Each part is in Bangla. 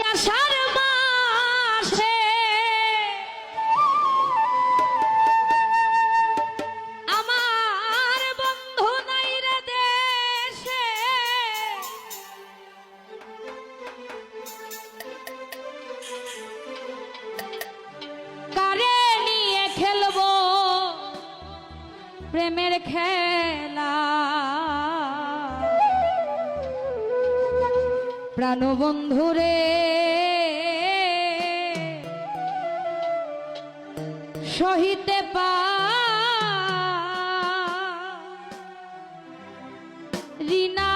আষাঢ় মাসে আমার বন্ধু নাই রে দেশে, কারে নিয়ে খেলবো প্রেমের খেলা। প্রাণবন্ধুরে সহিতে পারি না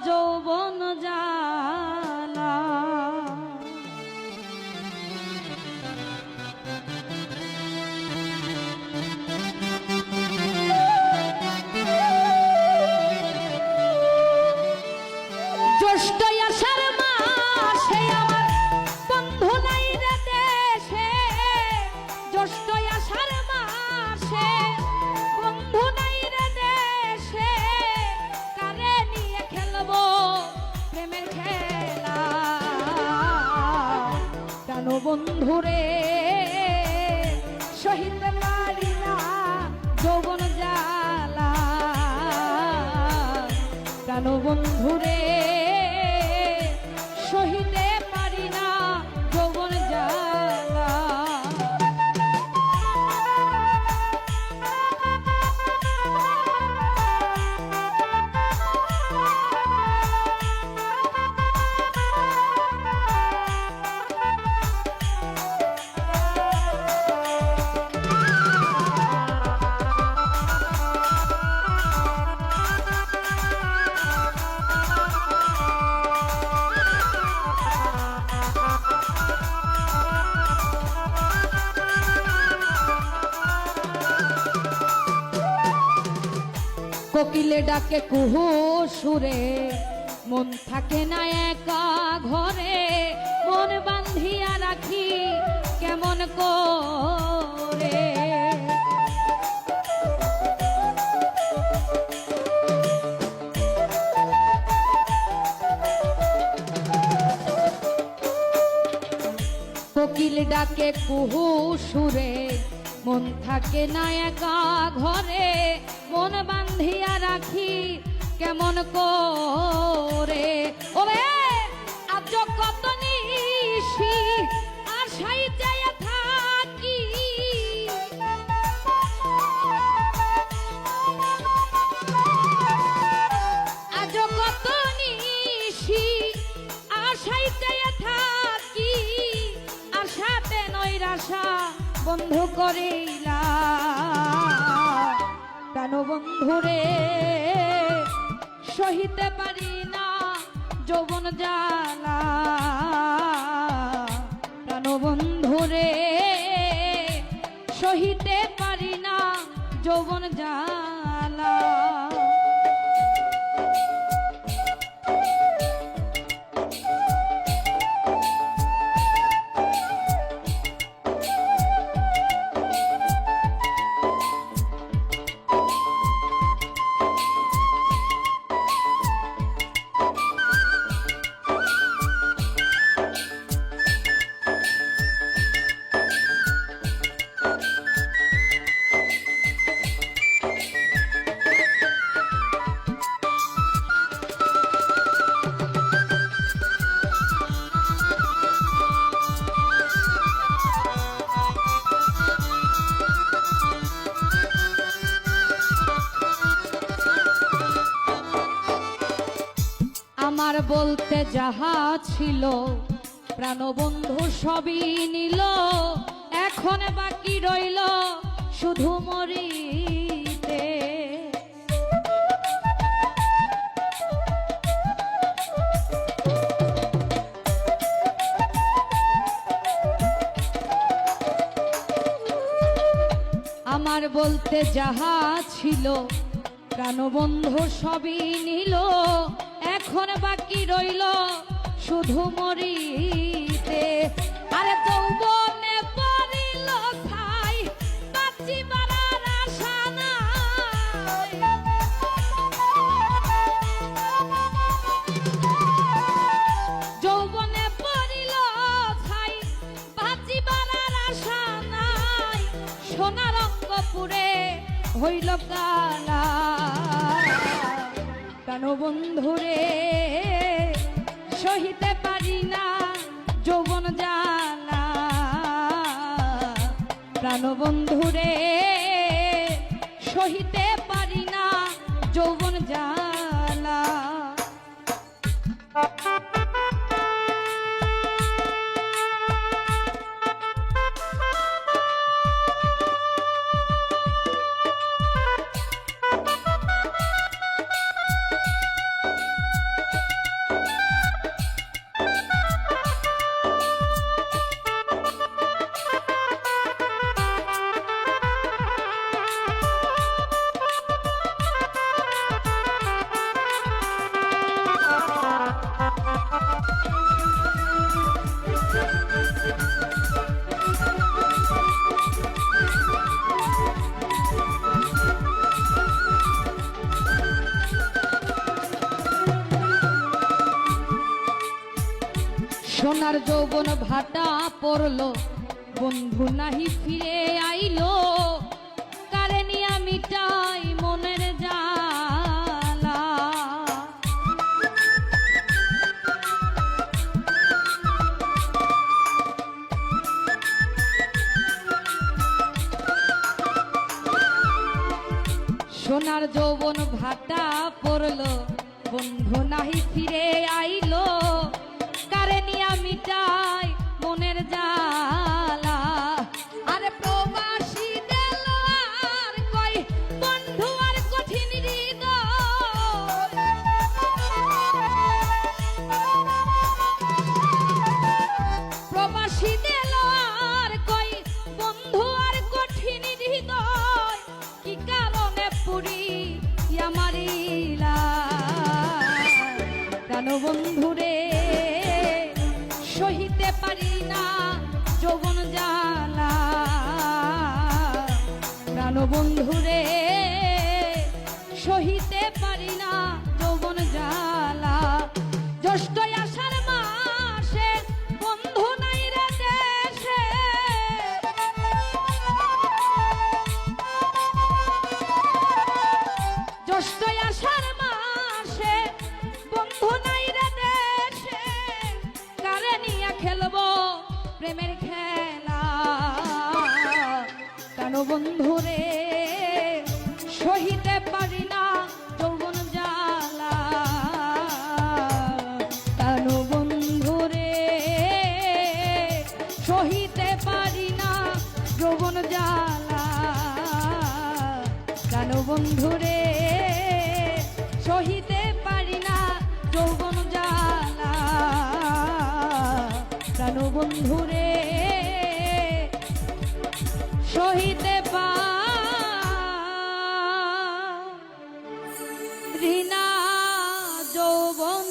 যৌবন জ্বালা। জ্যৈষ্ঠ আষাঢ় মাসে আমার বন্ধু নাই রে দেশে, জ্যৈষ্ঠ আষাঢ় মাসে বন্ধু নাই রে দেশে, কারে নিয়ে খেলবো প্রেমের খেলা। কেন বন্ধুরে সহিতে পারি না যৌবন জ্বালা। কেন বন্ধুরে সহিতে পারি না যৌবন জ্বালা। কোকিলে ডাকে কুহু সুরে, মন থাকে না একা ঘরে, মন বান্ধিয়া রাখি কেমন করে। কোকিল ডাকে কুহু সুরে, মন থাকে না একা ঘরে, মন বান্ধিয়া রাখি কেমন করে। ওরে আজ কত নিশি আশাই যায় থাকি, আজ কত নিশি আশাই যায় থাকি, আশাতে নৈরাশা বন্ধু করিলা। কেন বন্ধুরে সহিতে পারি না যৌবন জ্বালা। কেন বন্ধুরে সহিতে পারি না যৌবন জ্বালা। আমার বলতে যাহা ছিল প্রাণবন্ধু সবই নিল, এখন বাকি রইল শুধু মরিতে। আমার বলতে যাহা ছিল প্রাণবন্ধু সবই নিল, এখন বাকি রইল শুধু মরিতে। আরে যৌবনে পড়িল ছাই, বাঁচিবার আশা নাই। যৌবনে পড়িল পুরে হইল কালা প্রাণ বন্ধুরে সহিতে পারি না যৌবন জ্বালা প্রাণ বন্ধুরে সহিতে পারি না যৌবন জ্বালা সোনার যৌবন ভাটা পড়লো বন্ধু নাহি ফিরে আইলো কারে নিয়া মিটাই মনের জ্বালা সোনার যৌবন ভাটা পড়লো বন্ধু নাহি ফিরে আইলো কারে নিয়া মিটাই মনের জ্বালা আরে প্রবাসী দিল আর কই বন্ধু আর কঠিন হৃদয় প্রবাসী দিল আর কই বন্ধু আর কঠিন হৃদয় কি কারণে পুরি আমারিলা প্রাণ বন্ধুরে সহিতে পারি না যৌবন জ্বালা প্রাণ বন্ধুরে সহিতে পারি না যৌবন জ্বালা জ্যৈষ্ঠ আষাঢ় মাসে বন্ধু নাই রে দেশে জ্যৈষ্ঠ আষাঢ় মাসে বন্ধু নাই রে দেশে কারে নিয়া খেলবো প্রেমের খেলা কেন বন্ধুরে সহিতে পারি না যৌবন জ্বালা কেন বন্ধুরে সহিতে পারি না যৌবন জ্বালা কেন বন্ধুরে সহিতে পারি না যৌবন জ্বালা কেন বন্ধুরে সহিতে পারি না যৌবন